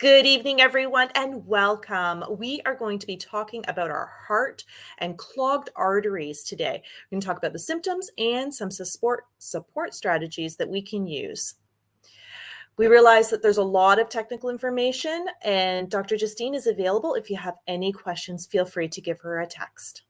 Good evening, everyone, and welcome. We are going to be talking about our heart and clogged arteries today. We're going to talk about the symptoms and some support strategies that we can use. We realize that there's a lot of technical information, and Dr. Justine is available. If you have any questions, feel free to give her a text.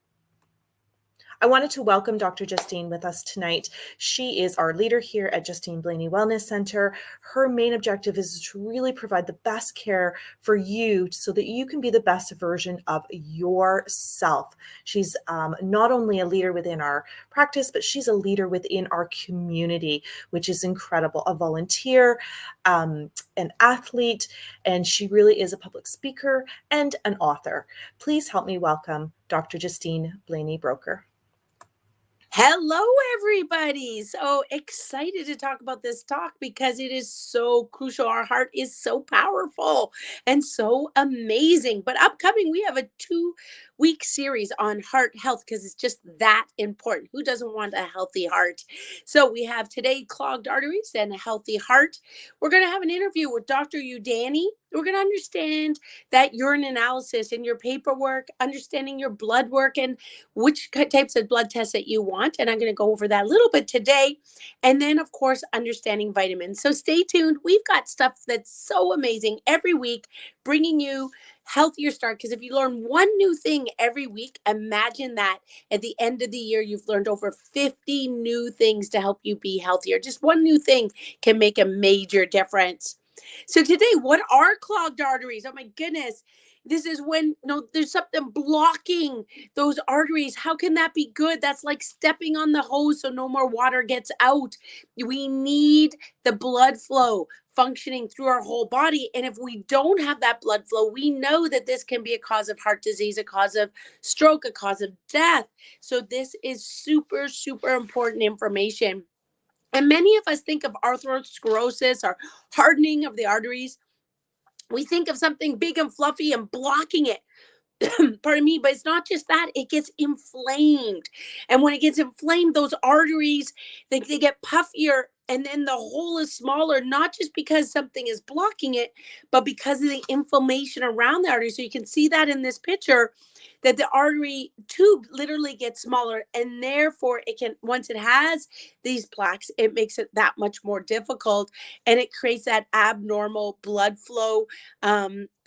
I wanted to welcome Dr. Justine with us tonight. She is our leader here at Justine Blaney Wellness Center. Her main objective is to really provide the best care for you so that you can be the best version of yourself. She's not only a leader within our practice, but she's a leader within our community, which is incredible. A volunteer, an athlete, and she really is a public speaker and an author. Please help me welcome Dr. Justine Blaney Broker. Hello, everybody. So excited to talk about this talk because it is so crucial. Our heart is so powerful and so amazing. But upcoming, we have a 2-week series on heart health because it's just that important. Who doesn't want a healthy heart? So we have today clogged arteries and a healthy heart. We're going to have an interview with Dr. Udani. We're going to understand that urine analysis and your paperwork, understanding your blood work and which types of blood tests that you want. And I'm going to go over that a little bit today. And then, of course, understanding vitamins. So stay tuned. We've got stuff that's so amazing every week, bringing you healthier start. Because if you learn one new thing every week, imagine that at the end of the year, you've learned over 50 new things to help you be healthier. Just one new thing can make a major difference. So today, what are clogged arteries? Oh my goodness. This is when there's something blocking those arteries. How can that be good? That's like stepping on the hose so no more water gets out. We need the blood flow functioning through our whole body. And if we don't have that blood flow, we know that this can be a cause of heart disease, a cause of stroke, a cause of death. So this is super, super important information. And many of us think of atherosclerosis or hardening of the arteries. We think of something big and fluffy and blocking it. Pardon me, but it's not just that, it gets inflamed. And when it gets inflamed, those arteries, they get puffier, and then the hole is smaller, not just because something is blocking it, but because of the inflammation around the artery. So you can see that in this picture, that the artery tube literally gets smaller, and therefore it can, once it has these plaques, it makes it that much more difficult, and it creates that abnormal blood flow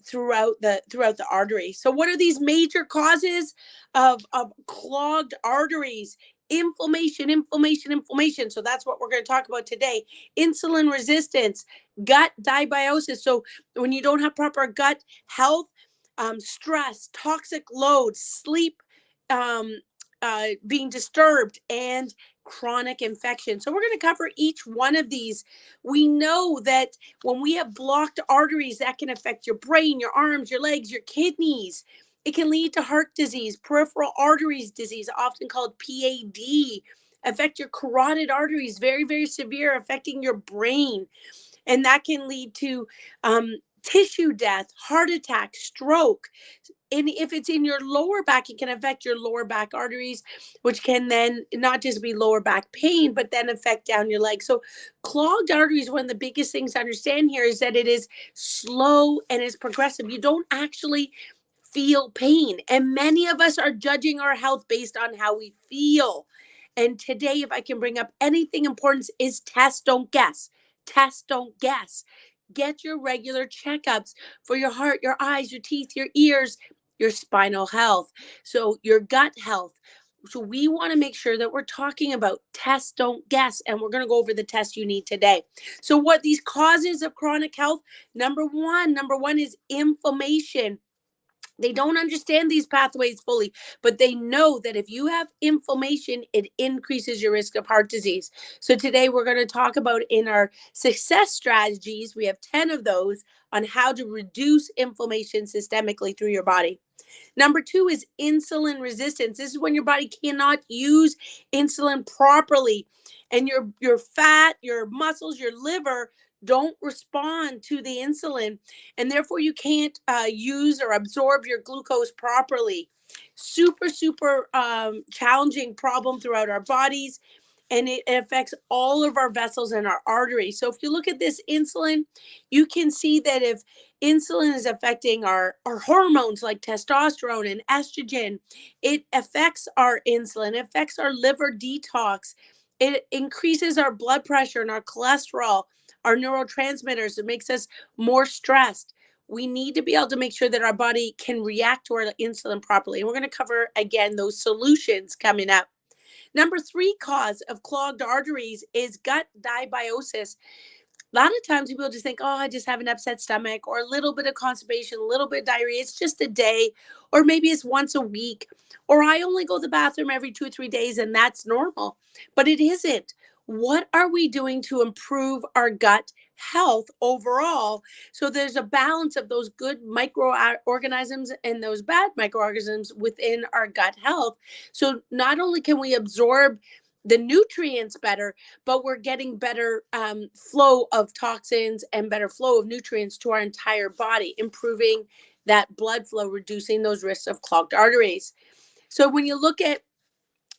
throughout the artery. So what are these major causes of clogged arteries? Inflammation. So that's what we're going to talk about today. Insulin resistance, gut dysbiosis. So when you don't have proper gut health, stress, toxic load, sleep being disturbed, and chronic infection. So we're going to cover each one of these. We know that when we have blocked arteries, that can affect your brain, your arms, your legs, your kidneys. It can lead to heart disease, peripheral arteries disease, often called PAD, affect your carotid arteries, very, very severe, affecting your brain. And that can lead to tissue death, heart attack, stroke. And if it's in your lower back, it can affect your lower back arteries, which can then not just be lower back pain, but then affect down your leg. So clogged arteries, one of the biggest things to understand here is that it is slow and it's progressive. You don't actually feel pain. And many of us are judging our health based on how we feel. And today, if I can bring up anything important, is test, don't guess. Test, don't guess. Get your regular checkups for your heart, your eyes, your teeth, your ears, your spinal health, so your gut health. So we want to make sure that we're talking about test, don't guess, and we're going to go over the test you need today. So what these causes of chronic health, number one is inflammation. They don't understand these pathways fully, but they know that if you have inflammation, it increases your risk of heart disease. So today we're going to talk about, in our success strategies, we have 10 of those on how to reduce inflammation systemically through your body. Number 2 is insulin resistance. This is when your body cannot use insulin properly, and your fat, your muscles, your liver don't respond to the insulin, and therefore you can't use or absorb your glucose properly. Super challenging problem throughout our bodies. and it affects all of our vessels and our arteries. So if you look at this insulin, you can see that if insulin is affecting our hormones like testosterone and estrogen, it affects our insulin, it affects our liver detox, it increases our blood pressure and our cholesterol, our neurotransmitters. It makes us more stressed. We need to be able to make sure that our body can react to our insulin properly. And we're going to cover again those solutions coming up. Number three cause of clogged arteries is gut dysbiosis. A lot of times people just think, oh, I just have an upset stomach or a little bit of constipation, a little bit of diarrhea. It's just a day, or maybe it's once a week, or I only go to the bathroom every 2 or 3 days and that's normal. But it isn't. What are we doing to improve our gut health overall? So there's a balance of those good microorganisms and those bad microorganisms within our gut health. So not only can we absorb the nutrients better, but we're getting better flow of toxins and better flow of nutrients to our entire body, improving that blood flow, reducing those risks of clogged arteries. So when you look at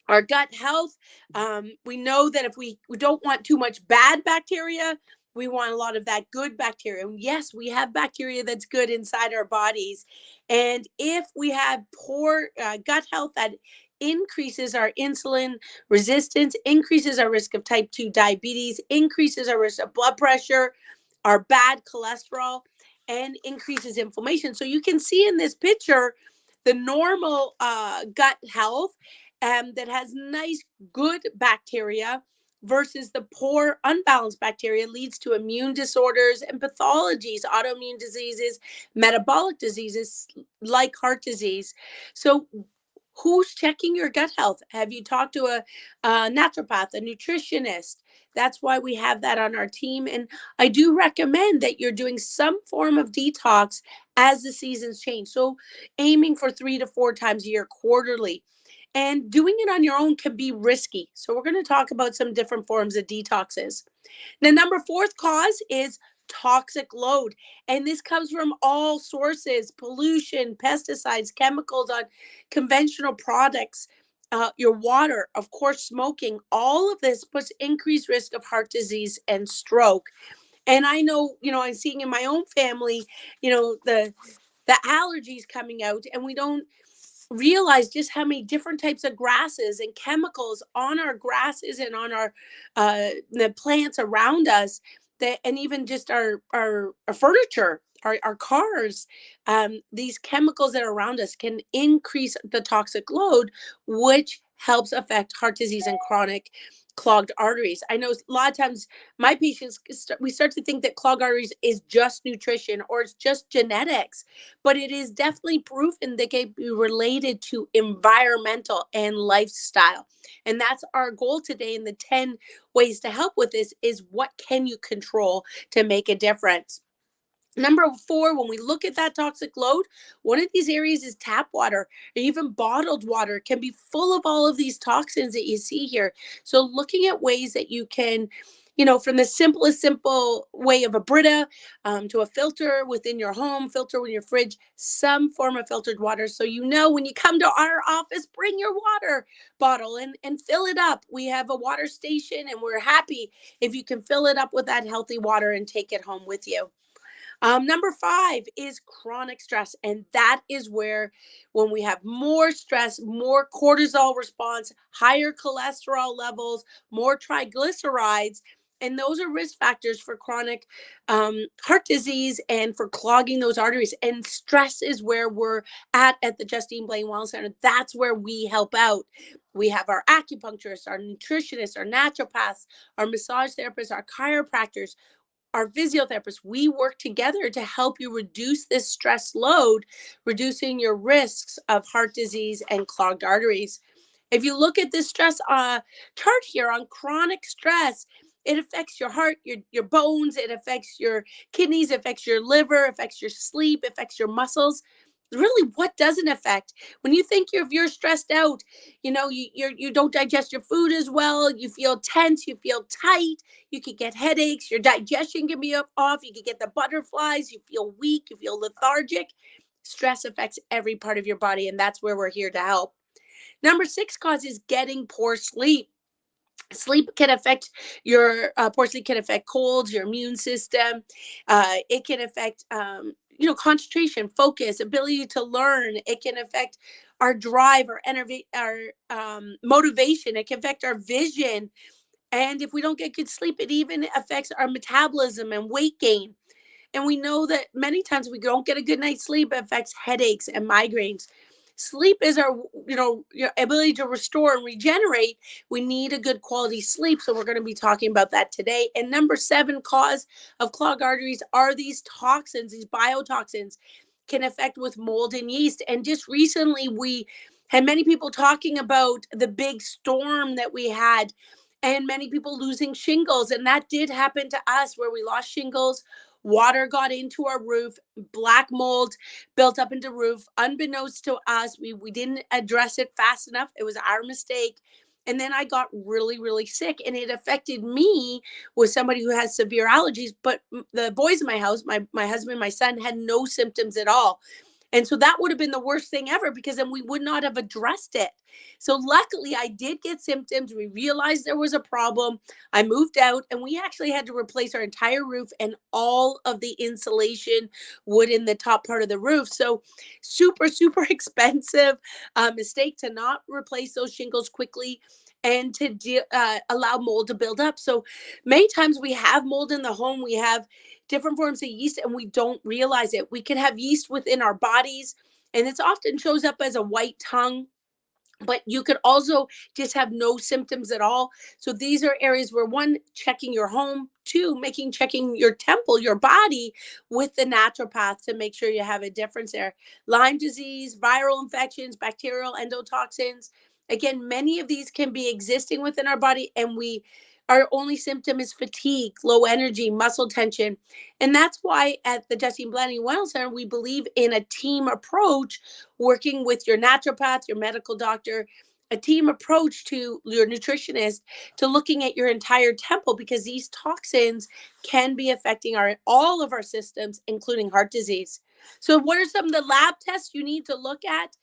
our gut health, we know that if we don't want too much bad bacteria, we want a lot of that good bacteria. And yes, we have bacteria that's good inside our bodies. And if we have poor gut health, that increases our insulin resistance, increases our risk of type 2 diabetes, increases our risk of blood pressure, our bad cholesterol, and increases inflammation. So you can see in this picture the normal gut health that has nice, good bacteria versus the poor, unbalanced bacteria leads to immune disorders and pathologies, autoimmune diseases, metabolic diseases like heart disease. So, who's checking your gut health? Have you talked to a naturopath, a nutritionist? That's why we have that on our team. And I do recommend that you're doing some form of detox as the seasons change. So, aiming for 3 to 4 times a year, quarterly. And doing it on your own can be risky. So, we're going to talk about some different forms of detoxes. The number fourth cause is toxic load. And this comes from all sources: pollution, pesticides, chemicals on conventional products, your water, of course, smoking. All of this puts increased risk of heart disease and stroke. And I know, I'm seeing in my own family, the allergies coming out, and we don't realize just how many different types of grasses and chemicals on our grasses and on our the plants around us, that and even just our furniture, our cars, these chemicals that are around us can increase the toxic load, which helps affect heart disease and chronic clogged arteries. I know a lot of times my patients, we start to think that clogged arteries is just nutrition or it's just genetics, but it is definitely proven that can be related to environmental and lifestyle. And that's our goal today. In the 10 ways to help with this is, what can you control to make a difference? Number four, when we look at that toxic load, one of these areas is tap water, or even bottled water can be full of all of these toxins that you see here. So looking at ways that you can, from the simplest simple way of a Brita, to a filter within your home, filter in your fridge, some form of filtered water. So when you come to our office, bring your water bottle and fill it up. We have a water station and we're happy if you can fill it up with that healthy water and take it home with you. Number five is chronic stress. And that is where, when we have more stress, more cortisol response, higher cholesterol levels, more triglycerides, and those are risk factors for chronic heart disease and for clogging those arteries. And stress is where we're at the Justine Blaine Wellness Center. That's where we help out. We have our acupuncturists, our nutritionists, our naturopaths, our massage therapists, our chiropractors, our physiotherapists. We work together to help you reduce this stress load, reducing your risks of heart disease and clogged arteries. If you look at this stress chart here on chronic stress, it affects your heart, your bones, it affects your kidneys, it affects your liver, it affects your sleep, it affects your muscles. Really, what doesn't affect? When you think if you're stressed out, you don't digest your food as well, you feel tense, you feel tight, you could get headaches, your digestion can be off, you could get the butterflies, you feel weak, you feel lethargic. Stress affects every part of your body, and that's where we're here to help. Number six cause is getting poor sleep. Sleep can affect your poor sleep can affect colds, your immune system. It can affect concentration, focus, ability to learn. It can affect our drive, our energy, our motivation. It can affect our vision. And if we don't get good sleep, it even affects our metabolism and weight gain. And we know that many times we don't get a good night's sleep, it affects headaches and migraines. Sleep is our, your ability to restore and regenerate. We need a good quality sleep. So we're going to be talking about that today. And number 7 cause of clogged arteries are these toxins, these biotoxins can affect with mold and yeast. And just recently we had many people talking about the big storm that we had and many people losing shingles. And that did happen to us where we lost shingles. Water got into our roof, black mold built up into roof. Unbeknownst to us, we didn't address it fast enough. It was our mistake. And then I got really, really sick, and it affected me with somebody who has severe allergies. But the boys in my house, my husband, my son, had no symptoms at all. And so that would have been the worst thing ever because then we would not have addressed it. So luckily, I did get symptoms. We realized there was a problem. I moved out and we actually had to replace our entire roof and all of the insulation wood in the top part of the roof. So super, super expensive mistake to not replace those shingles quickly and to allow mold to build up. So many times we have mold in the home. We have different forms of yeast and we don't realize it. We can have yeast within our bodies and it often shows up as a white tongue, but you could also just have no symptoms at all. So these are areas where one, checking your home, two, checking your temple, your body with the naturopath to make sure you have a difference there. Lyme disease, viral infections, bacterial endotoxins. Again, many of these can be existing within our body and our only symptom is fatigue, low energy, muscle tension. And that's why at the Justine Blanding Wellness Center, we believe in a team approach, working with your naturopath, your medical doctor, a team approach to your nutritionist to looking at your entire temple because these toxins can be affecting all of our systems, including heart disease. So, what are some of the lab tests you need to look at?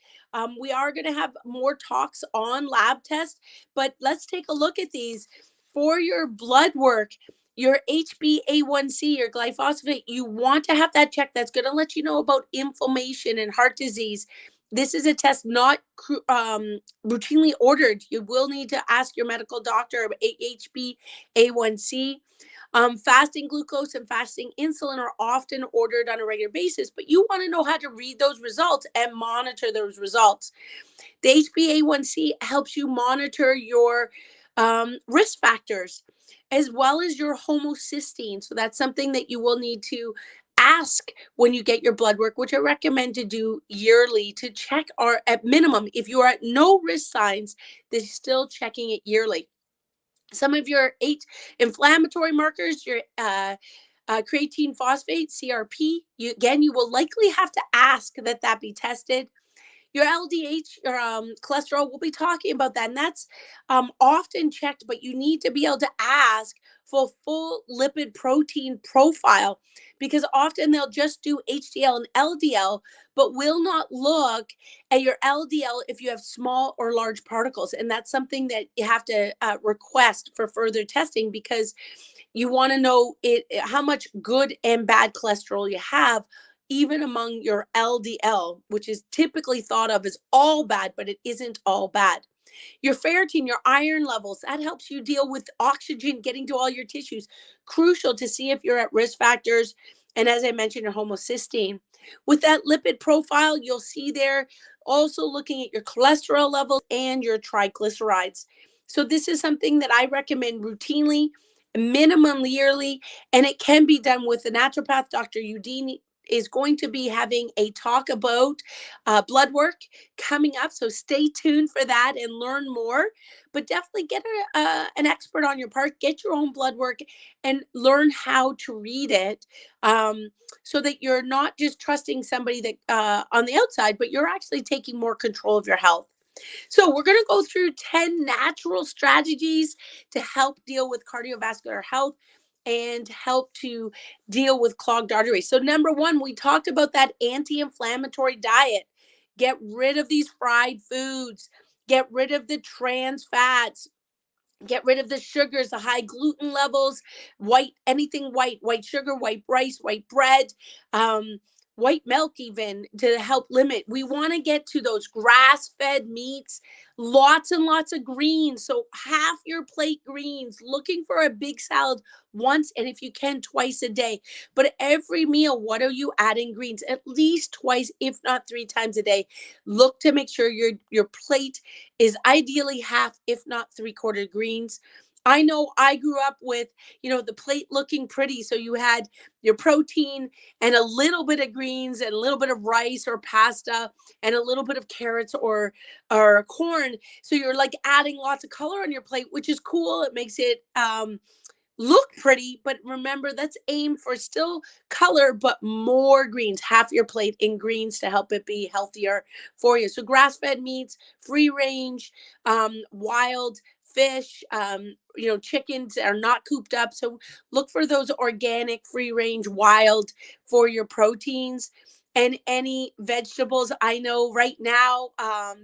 We are going to have more talks on lab tests, but let's take a look at these for your blood work. Your HbA1c, your glyphosate, you want to have that check. That's going to let you know about inflammation and heart disease. This is a test not routinely ordered. You will need to ask your medical doctor about HbA1c. Fasting glucose and fasting insulin are often ordered on a regular basis, but you want to know how to read those results and monitor those results. The HbA1c helps you monitor your risk factors as well as your homocysteine. So that's something that you will need to ask when you get your blood work, which I recommend to do yearly to check, or at minimum, if you are at no risk signs, they're still checking it yearly. Some of your 8 inflammatory markers, your creatine phosphate, CRP, you will likely have to ask that be tested. Your LDH, your cholesterol, we'll be talking about that. And that's often checked, but you need to be able to ask for full lipid protein profile because often they'll just do HDL and LDL, but will not look at your LDL if you have small or large particles. And that's something that you have to request for further testing because you want to know how much good and bad cholesterol you have even among your LDL, which is typically thought of as all bad, but it isn't all bad. Your ferritin, your iron levels, that helps you deal with oxygen getting to all your tissues. Crucial to see if you're at risk factors. And as I mentioned, your homocysteine. With that lipid profile, you'll see there also looking at your cholesterol levels and your triglycerides. So this is something that I recommend routinely, minimum yearly, and it can be done with the naturopath. Dr. Udine is going to be having a talk about blood work coming up. So stay tuned for that and learn more. But definitely get an expert on your part, get your own blood work, and learn how to read it so that you're not just trusting somebody that on the outside, but you're actually taking more control of your health. So we're going to go through 10 natural strategies to help deal with cardiovascular health and help to deal with clogged arteries. So number 1, we talked about that anti-inflammatory diet. Get rid of these fried foods. Get rid of the trans fats. Get rid of the sugars, the high gluten levels, anything white sugar, white rice, white bread, um, white milk, even to help limit. We want to get to those grass fed meats, lots and lots of greens. So, half your plate greens, looking for a big salad once, and if you can, twice a day. But every meal, what are you adding greens? At least twice, if not three times a day. Look to make sure your plate is ideally half, if not three-quarter greens. I know I grew up with, the plate looking pretty. So you had your protein and a little bit of greens and a little bit of rice or pasta and a little bit of carrots or corn. So you're like adding lots of color on your plate, which is cool. It makes it look pretty, but remember, that's aimed for still color, but more greens, half your plate in greens to help it be healthier for you. So grass-fed meats, free range, wild fish, chickens are not cooped up. So look for those organic, free range, wild for your proteins. And any vegetables. I know right now,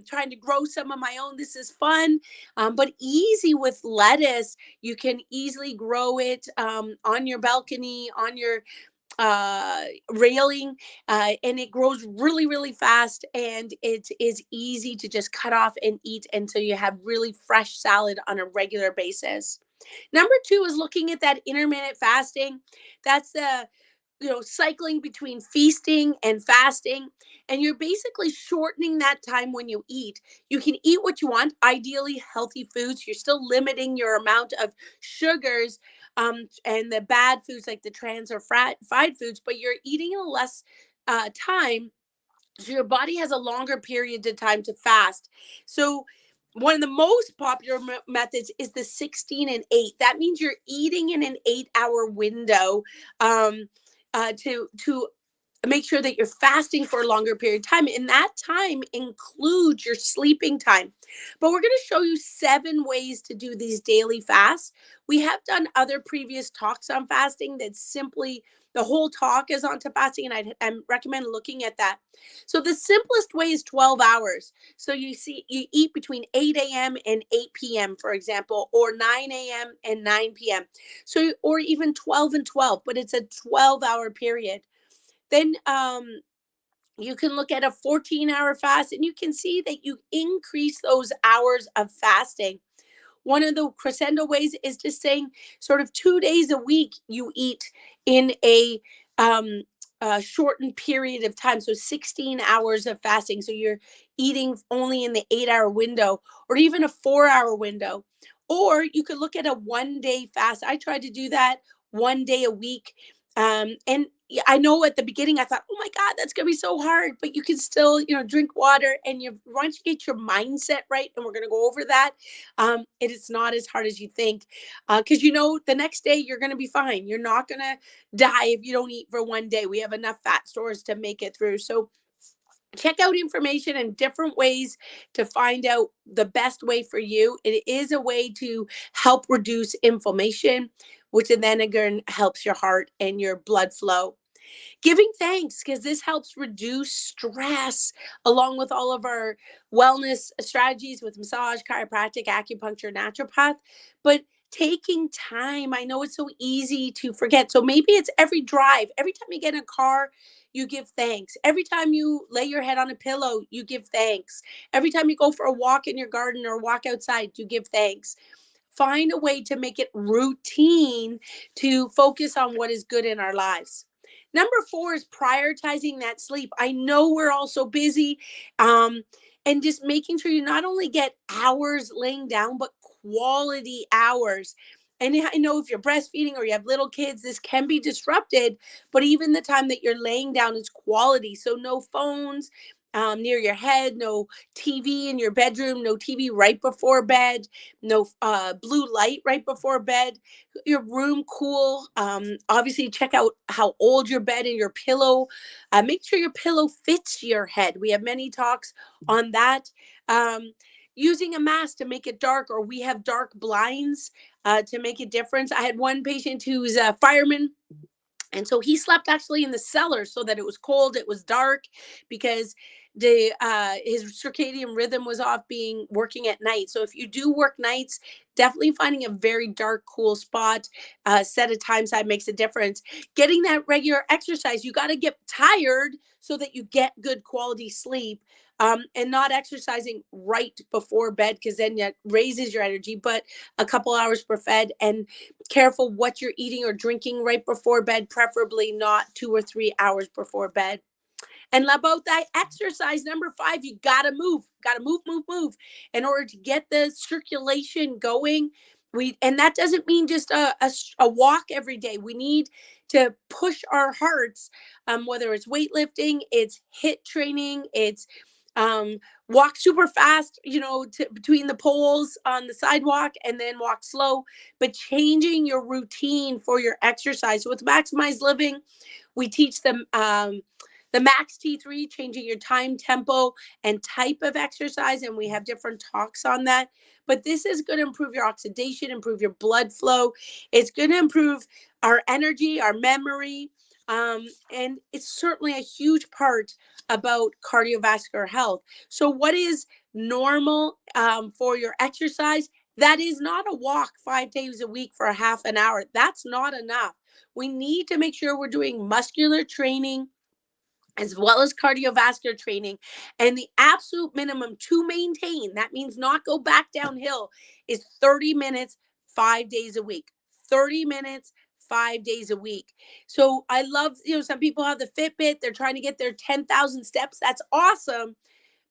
trying to grow some of my own. This is fun, but easy with lettuce. You can easily grow it on your balcony, on your railing, and it grows really, really fast. And it is easy to just cut off and eat until you have really fresh salad on a regular basis. Number two is looking at that intermittent fasting. That's the cycling between feasting and fasting. And you're basically shortening that time when you eat. You can eat what you want, ideally healthy foods. You're still limiting your amount of sugars, and the bad foods like the trans or fried foods, but you're eating in less time. So your body has a longer period of time to fast. So one of the most popular methods is the 16 and 8. That means you're eating in an 8-hour window, to make sure that you're fasting for a longer period of time. And that time includes your sleeping time. But we're going to show you 7 ways to do these daily fasts. We have done other previous talks on fasting that simply the whole talk is onto fasting, and I recommend looking at that. So the simplest way is 12 hours. So you eat between 8 a.m. and 8 p.m., for example, or 9 a.m. and 9 p.m. So, or even 12 and 12, but it's a 12-hour period. Then you can look at a 14-hour fast, and you can see that you increase those hours of fasting. One of the crescendo ways is just saying sort of 2 days a week you eat in um, a shortened period of time. So 16 hours of fasting. So you're eating only in the 8-hour window or even a 4-hour window. Or you could look at a 1-day fast. I tried to do that 1 day a week. And I know at the beginning I thought, oh my God, that's going to be so hard, but you can still, drink water, and once you get your mindset right, and we're going to go over that, it is not as hard as you think, because the next day you're going to be fine. You're not going to die if you don't eat for 1 day. We have enough fat stores to make it through. So check out information and different ways to find out the best way for you. It is a way to help reduce inflammation, which then again helps your heart and your blood flow. Giving thanks, because this helps reduce stress along with all of our wellness strategies with massage, chiropractic, acupuncture, naturopath. But taking time, I know it's so easy to forget. So maybe it's every drive, every time you get in a car, you give thanks. Every time you lay your head on a pillow, you give thanks. Every time you go for a walk in your garden or walk outside, you give thanks. Find a way to make it routine to focus on what is good in our lives. Number 4 is prioritizing that sleep. I know we're all so busy, and just making sure you not only get hours laying down, but quality hours. And I know if you're breastfeeding or you have little kids, this can be disrupted, but even the time that you're laying down is quality. So no phones near your head, no TV in your bedroom, no TV right before bed, no blue light right before bed, your room cool. Obviously, check out how old your bed and your pillow. Make sure your pillow fits your head. We have many talks on that. Using a mask to make it dark, or we have dark blinds to make a difference. I had one patient who's a fireman, and so he slept actually in the cellar so that it was cold, it was dark, because his circadian rhythm was off being working at night. So if you do work nights, definitely finding a very dark, cool spot, set a time side makes a difference. Getting that regular exercise, you got to get tired so that you get good quality sleep. And not exercising right before bed, because then it raises your energy, but a couple hours per fed, and careful what you're eating or drinking right before bed, preferably not 2 or 3 hours before bed. And about that exercise, number 5, you gotta move in order to get the circulation going. And that doesn't mean just a walk every day. We need to push our hearts, whether it's weightlifting, it's HIIT training, it's um, walk super fast, between the poles on the sidewalk, and then walk slow, but changing your routine for your exercise. So with Maximize Living, we teach them the max T3, changing your time, tempo, and type of exercise. And we have different talks on that. But this is going to improve your oxidation, improve your blood flow. It's going to improve our energy, our memory. And it's certainly a huge part about cardiovascular health. So, what is normal for your exercise? That is not a walk 5 days a week for a half an hour. That's not enough. We need to make sure we're doing muscular training as well as cardiovascular training. And the absolute minimum to maintain, that means not go back downhill, is 30 minutes, 5 days a week. 30 minutes, 5 days a week. So I love, some people have the Fitbit, they're trying to get their 10,000 steps. That's awesome.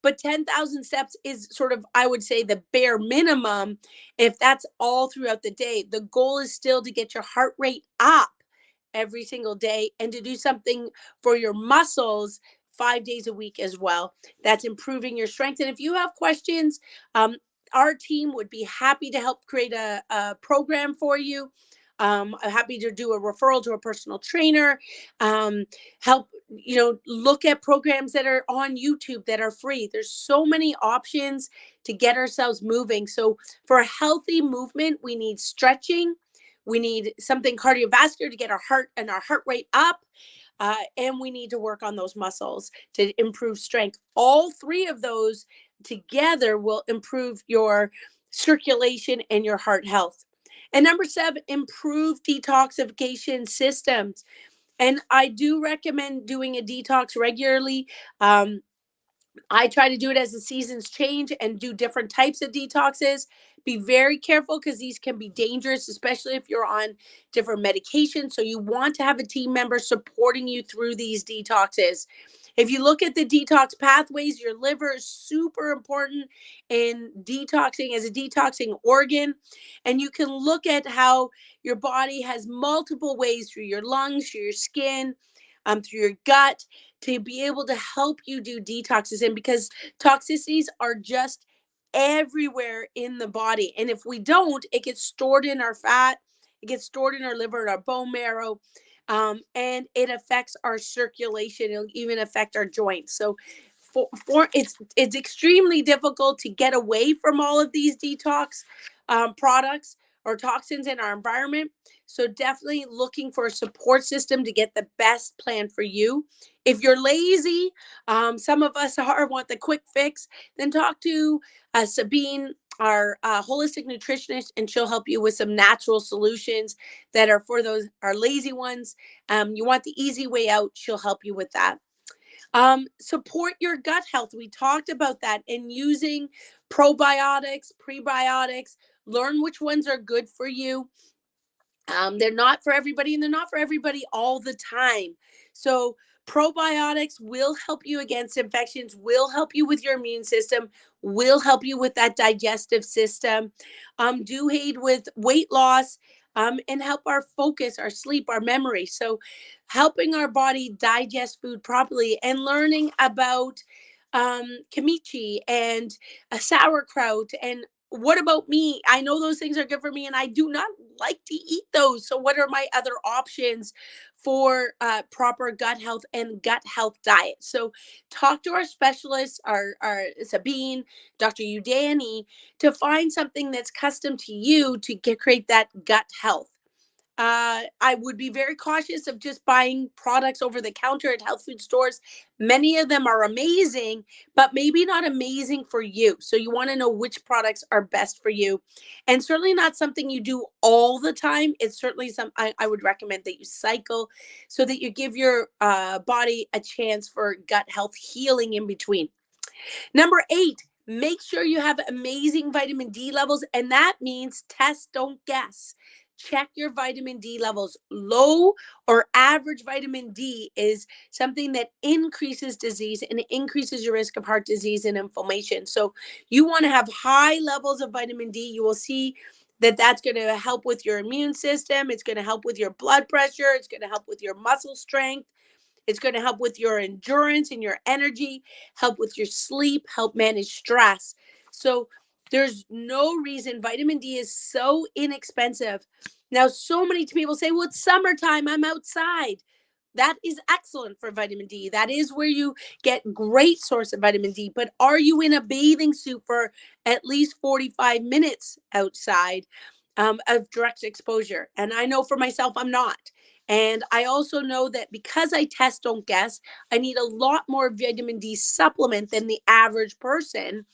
But 10,000 steps is sort of, I would say, the bare minimum. If that's all throughout the day, the goal is still to get your heart rate up every single day, and to do something for your muscles 5 days a week as well. That's improving your strength. And if you have questions, our team would be happy to help create a program for you. I'm happy to do a referral to a personal trainer, help, look at programs that are on YouTube that are free. There's so many options to get ourselves moving. So for a healthy movement, we need stretching. We need something cardiovascular to get our heart and our heart rate up. And we need to work on those muscles to improve strength. All three of those together will improve your circulation and your heart health. And number 7, improve detoxification systems. And I do recommend doing a detox regularly. I try to do it as the seasons change and do different types of detoxes. Be very careful, because these can be dangerous, especially if you're on different medications. So you want to have a team member supporting you through these detoxes. If you look at the detox pathways, your liver is super important in detoxing as a detoxing organ. And you can look at how your body has multiple ways, through your lungs, through your skin, through your gut, to be able to help you do detoxes. And because toxicities are just everywhere in the body, and if we don't, it gets stored in our fat, it gets stored in our liver and our bone marrow, and it affects our circulation. It'll even affect our joints. So it's extremely difficult to get away from all of these detox products or toxins in our environment. So definitely looking for a support system to get the best plan for you. If you're lazy, some of us want the quick fix, then talk to Sabine, our holistic nutritionist, and she'll help you with some natural solutions that are for those our lazy ones. You want the easy way out, she'll help you with that. Support your gut health. We talked about that, and using probiotics, prebiotics, learn which ones are good for you. They're not for everybody, and they're not for everybody all the time. So probiotics will help you against infections, will help you with your immune system, will help you with that digestive system, do aid with weight loss, and help our focus, our sleep, our memory. So helping our body digest food properly, and learning about kimchi and sauerkraut. And what about me? I know those things are good for me, and I do not like to eat those. So what are my other options for proper gut health and gut health diet? So talk to our specialists, our Sabine, Dr. Udani, to find something that's custom to you to create that gut health. I would be very cautious of just buying products over the counter at health food stores. Many of them are amazing, but maybe not amazing for you. So you want to know which products are best for you. And certainly not something you do all the time. It's certainly I would recommend that you cycle so that you give your body a chance for gut health healing in between. Number 8, make sure you have amazing vitamin D levels, and that means test, don't guess. Check your vitamin D levels. Low or average vitamin D is something that increases disease and increases your risk of heart disease and inflammation. So you want to have high levels of vitamin D. You will see that that's going to help with your immune system. It's going to help with your blood pressure. It's going to help with your muscle strength. It's going to help with your endurance and your energy, help with your sleep, help manage stress. So there's no reason. Vitamin D is so inexpensive. Now, so many people say, well, it's summertime, I'm outside. That is excellent for vitamin D. That is where you get great source of vitamin D. But are you in a bathing suit for at least 45 minutes outside of direct exposure? And I know for myself, I'm not. And I also know that because I test, don't guess, I need a lot more vitamin D supplement than the average person.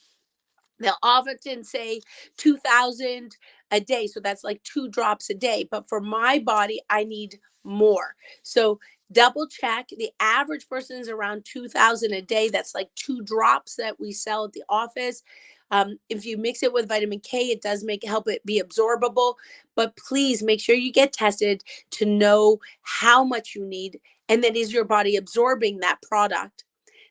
They'll often say 2,000 a day. So that's like 2 drops a day. But for my body, I need more. So double check. The average person is around 2,000 a day. That's like 2 drops that we sell at the office. If you mix it with vitamin K, it does help it be absorbable. But please make sure you get tested to know how much you need. And then is your body absorbing that product?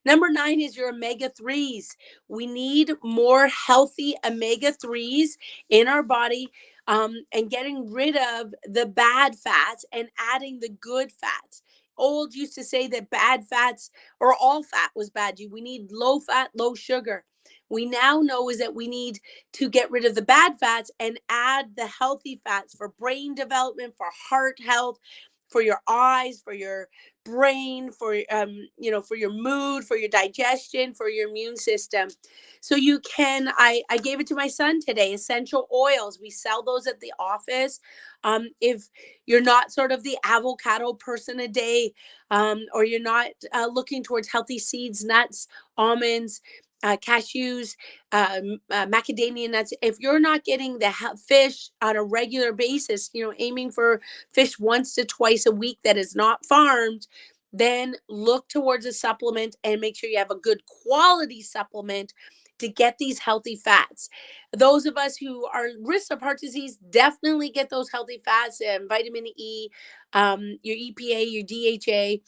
Number 9 is your omega 3s. We need more healthy omega 3s in our body, and getting rid of the bad fats and adding the good fats. Old used to say that bad fats or all fat was bad. We need low fat, low sugar. We now know is that we need to get rid of the bad fats and add the healthy fats for brain development, for heart health, for your eyes, for your brain, for for your mood, for your digestion, for your immune system. So you can I gave it to my son today, essential oils. We sell those at the office. If you're not sort of the avocado person a day, or you're not looking towards healthy seeds, nuts, almonds, cashews, macadamia nuts, if you're not getting the fish on a regular basis, aiming for fish once to twice a week that is not farmed, then look towards a supplement and make sure you have a good quality supplement to get these healthy fats. Those of us who are at risk of heart disease definitely get those healthy fats and vitamin E, your EPA, your DHA.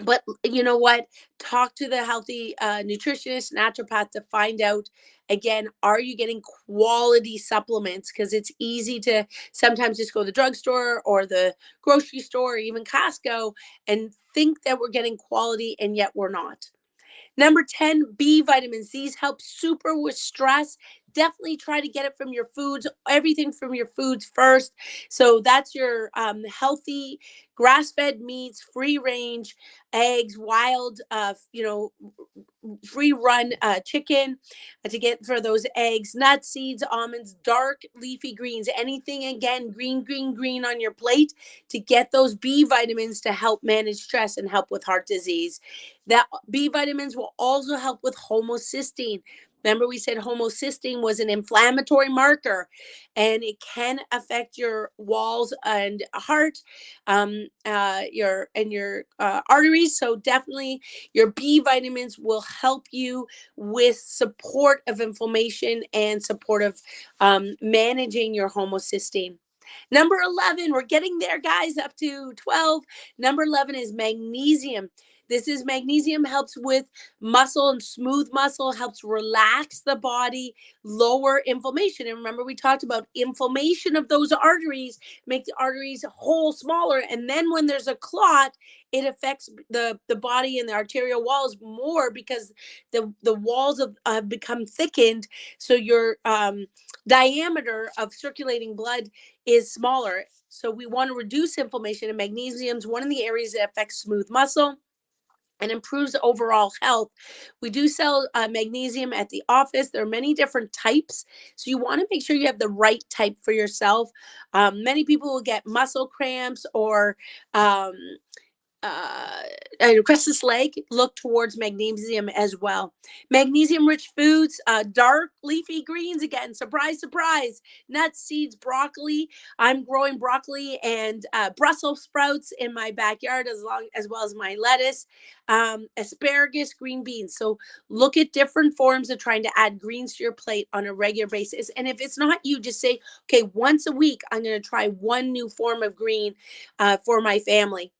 But you know what? Talk to the healthy nutritionist, naturopath to find out again, are you getting quality supplements? Because it's easy to sometimes just go to the drugstore or the grocery store or even Costco and think that we're getting quality and yet we're not. Number 10, B vitamins. These help super with stress. Definitely try to get it from your foods, everything from your foods first. So that's your healthy grass fed meats, free range eggs, wild, free run chicken to get for those eggs, nuts, seeds, almonds, dark leafy greens, anything again, green, green, green on your plate to get those B vitamins to help manage stress and help with heart disease. That B vitamins will also help with homocysteine. Remember, we said homocysteine was an inflammatory marker, and it can affect your walls and heart, your arteries. So definitely, your B vitamins will help you with support of inflammation and support of managing your homocysteine. Number 11, we're getting there, guys, up to 12. Number 11 is magnesium. This is magnesium helps with muscle and smooth muscle, helps relax the body, lower inflammation. And remember, we talked about inflammation of those arteries, make the arteries hole smaller. And then when there's a clot, it affects the body and the arterial walls more because the walls have become thickened. So your diameter of circulating blood is smaller. So we want to reduce inflammation, and magnesium is one of the areas that affects smooth muscle. and improves overall health. We do sell magnesium at the office. There are many different types, so you want to make sure you have the right type for yourself. Many people will get muscle cramps or um, uh, restless leg, look towards magnesium as well. Magnesium rich foods, dark leafy greens, again, surprise, surprise, nuts, seeds, broccoli. I'm growing broccoli and Brussels sprouts in my backyard, as well as my lettuce, asparagus, green beans. So look at different forms of trying to add greens to your plate on a regular basis. And if it's not you, just say, okay, once a week, I'm going to try one new form of green for my family.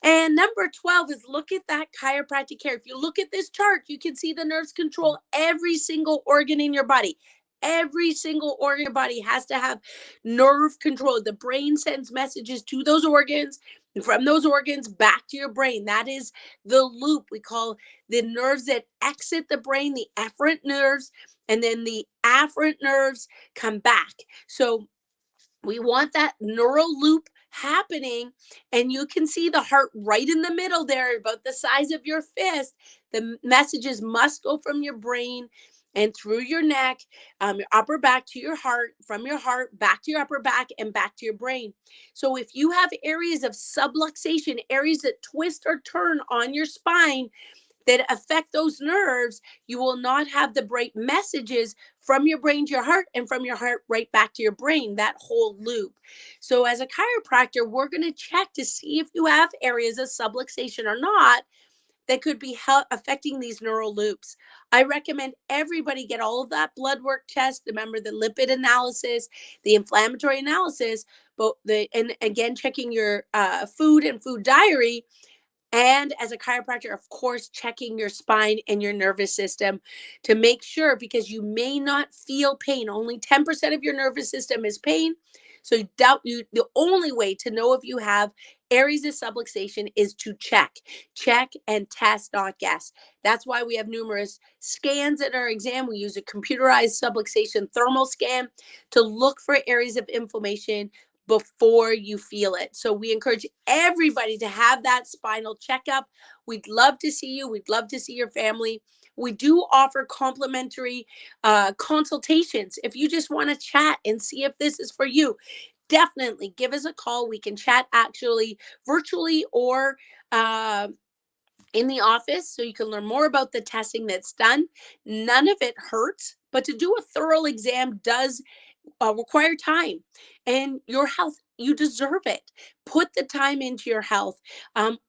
And number 12 is look at that chiropractic care. If you look at this chart, you can see the nerves control every single organ in your body. Every single organ in your body has to have nerve control. The brain sends messages to those organs, and from those organs back to your brain. That is the loop we call the nerves that exit the brain, the efferent nerves, and then the afferent nerves come back. So we want that neural loop happening, and you can see the heart right in the middle there, about the size of your fist. The messages must go from your brain and through your neck, your upper back to your heart, from your heart back to your upper back and back to your brain. So if you have areas of subluxation, areas that twist or turn on your spine that affect those nerves, you will not have the right messages from your brain to your heart and from your heart right back to your brain, that whole loop. So as a chiropractor, we're going to check to see if you have areas of subluxation or not that could be affecting these neural loops. I recommend everybody get all of that blood work test. Remember the lipid analysis, the inflammatory analysis, and again, checking your food and food diary. And as a chiropractor, of course, checking your spine and your nervous system to make sure, because you may not feel pain. Only 10% of your nervous system is pain. So the only way to know if you have areas of subluxation is to check and test, not guess. That's why we have numerous scans at our exam. We use a computerized subluxation thermal scan to look for areas of inflammation before you feel it. So we encourage everybody to have that spinal checkup. We'd love to see you. We'd love to see your family. We do offer complimentary consultations. If you just want to chat and see if this is for you, definitely give us a call. We can chat actually virtually or in the office, so you can learn more about the testing that's done. None of it hurts, but to do a thorough exam does require time, and your health, you deserve it. Put the time into your health.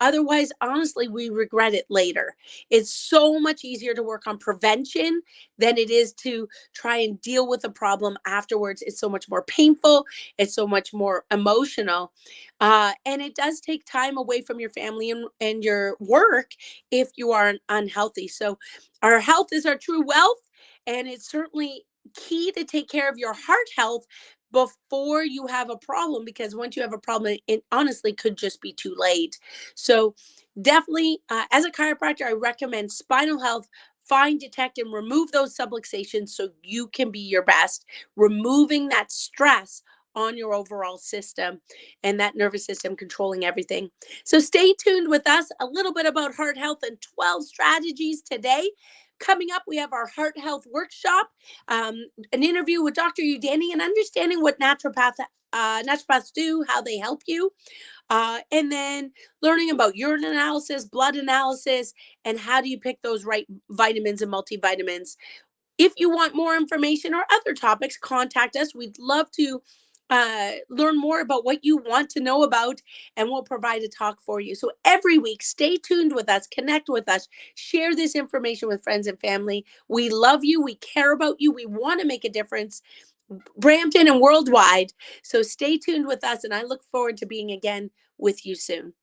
Otherwise, honestly, we regret it later. It's so much easier to work on prevention than it is to try and deal with the problem afterwards. It's so much more painful. It's so much more emotional. And it does take time away from your family and your work if you are unhealthy. So our health is our true wealth, and it's certainly key to take care of your heart health before you have a problem, because once you have a problem, it honestly could just be too late. So definitely, as a chiropractor, I recommend spinal health. Find, detect, and remove those subluxations so you can be your best, removing that stress on your overall system and that nervous system controlling everything. So stay tuned with us. A little bit about heart health and 12 strategies today. Coming up, we have our heart health workshop, an interview with Dr. Udani, and understanding what naturopaths do, how they help you, and then learning about urine analysis, blood analysis, and how do you pick those right vitamins and multivitamins. If you want more information or other topics, contact us. We'd love to learn more about what you want to know about, and we'll provide a talk for you. So every week, stay tuned with us, connect with us, share this information with friends and family. We love you. We care about you. We want to make a difference, Brampton and worldwide. So stay tuned with us, and I look forward to being again with you soon.